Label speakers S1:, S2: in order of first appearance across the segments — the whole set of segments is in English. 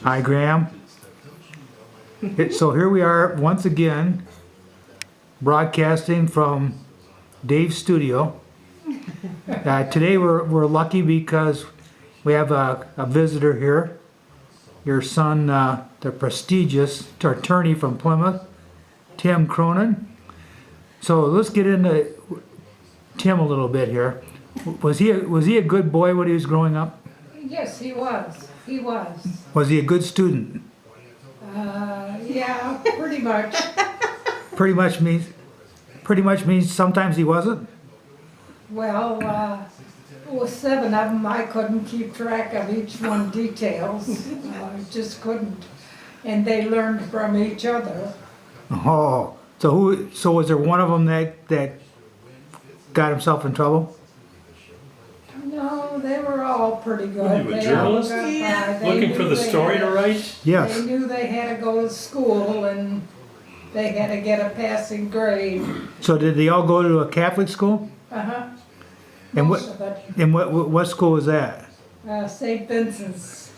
S1: Hi, Graham. So here we are once again, broadcasting from Dave's studio. Today we're lucky because we have a visitor here. Your son, the prestigious attorney from Plymouth, Tim Cronin. So let's get into Tim a little bit here. Was he a good boy when he was growing up?
S2: Yes, he was. He was.
S1: Was he a good student?
S2: Yeah, pretty much.
S1: Pretty much means sometimes he wasn't.
S2: Well, with 7 of them, I couldn't keep track of each one details. I just couldn't. And they learned from each other.
S1: Oh, so was there one of them that got himself in trouble?
S2: No, they were all pretty good.
S3: Were you a
S2: They
S3: journalist?
S2: all got by.
S4: Yeah.
S2: They
S3: Looking
S2: knew
S3: for the
S2: they
S3: story
S2: had-
S3: to write?
S1: Yes.
S2: They knew they had to go to school and they had to get a passing grade.
S1: So did they all go to a Catholic school?
S2: Uh-huh.
S1: And
S2: Most of it.
S1: what school was that?
S2: St. Vincent's,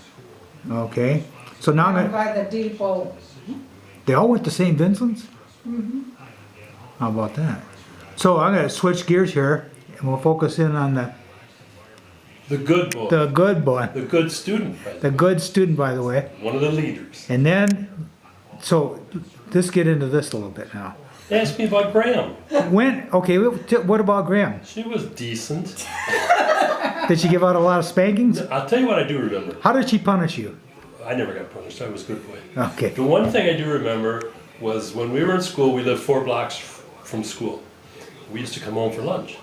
S1: Okay. So now
S2: down by the depot.
S1: they all went to St. Vincent's? How about that? So I'm going to switch gears here and we'll focus in on
S3: The good boy.
S1: the good boy.
S3: The good student, by the
S1: The good student, by the way.
S3: way. One of the leaders.
S1: And then, so let's get into this a little bit now.
S3: Ask me about Graham.
S1: What about Graham?
S3: She was decent.
S1: Did she give out a lot of spankings?
S3: I'll tell you what I do remember.
S1: How did she punish you?
S3: I never got punished. I was a good boy.
S1: Okay.
S3: The one thing I do remember was when we were in school, we lived 4 blocks from school. We used to come home for lunch.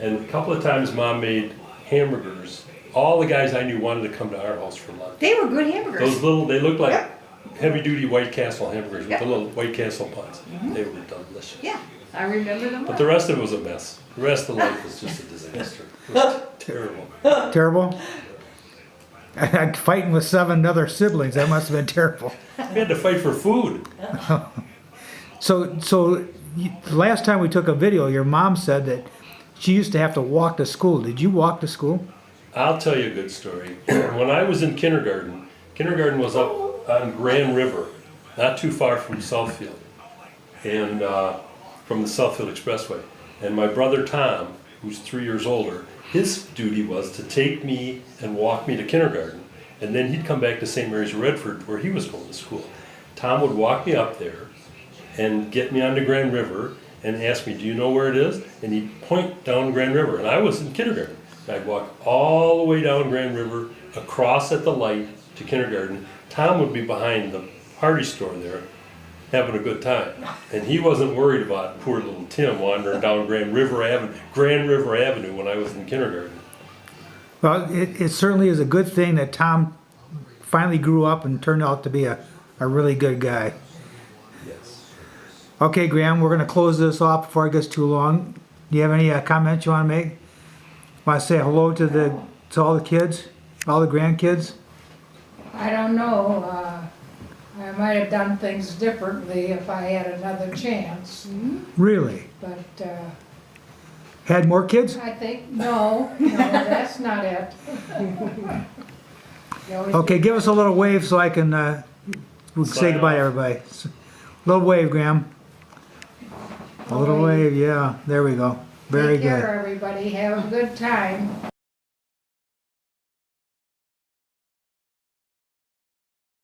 S3: And a couple of times Mom made hamburgers. All the guys I knew wanted to come to our house for lunch.
S4: They were good hamburgers.
S3: Those little, they looked like
S4: Yep.
S3: heavy-duty White Castle hamburgers with
S4: Yep.
S3: the little White Castle buns. They were delicious.
S4: Yeah, I remember them
S3: But
S4: well.
S3: the rest of it was a mess. The rest of life was just a disaster. It was terrible.
S1: Terrible? Fighting with 7 other siblings, that must have been terrible.
S3: We had to fight for food.
S1: So the last time we took a video, your mom said that she used to have to walk to school. Did you walk to school?
S3: I'll tell you a good story. When I was in kindergarten was up on Grand River, not too far from Southfield, and from the Southfield Expressway. And my brother Tom, who's 3 years older, his duty was to take me and walk me to kindergarten, and then he'd come back to St. Mary's of Redford, where he was going to school. Tom would walk me up there and get me onto Grand River and ask me, "Do you know where it is?" And he'd point down Grand River, and I was in kindergarten. I'd walk all the way down Grand River, across at the light to kindergarten. Tom would be behind the party store there, having a good time. And he wasn't worried about poor little Tim wandering down Grand River Avenue when I was in kindergarten.
S1: Well, it certainly is a good thing that Tom finally grew up and turned out to be a really good guy.
S3: Yes.
S1: Okay, Graham, we're going to close this off before it gets too long. Do you have any comments you want to make? Want to say hello to all the kids, all the grandkids?
S2: I don't know, I might have done things differently if I had another chance,
S1: Really?
S2: but,
S1: Had more kids?
S2: I think, no, that's not it. You always
S1: Okay,
S2: do-
S1: give us a little wave so I can we can say
S3: Sign
S1: goodbye to
S3: off.
S1: everybody. Little wave, Graham. A little wave, yeah. There we go. Very
S2: Take care,
S1: good.
S2: everybody, have a good time.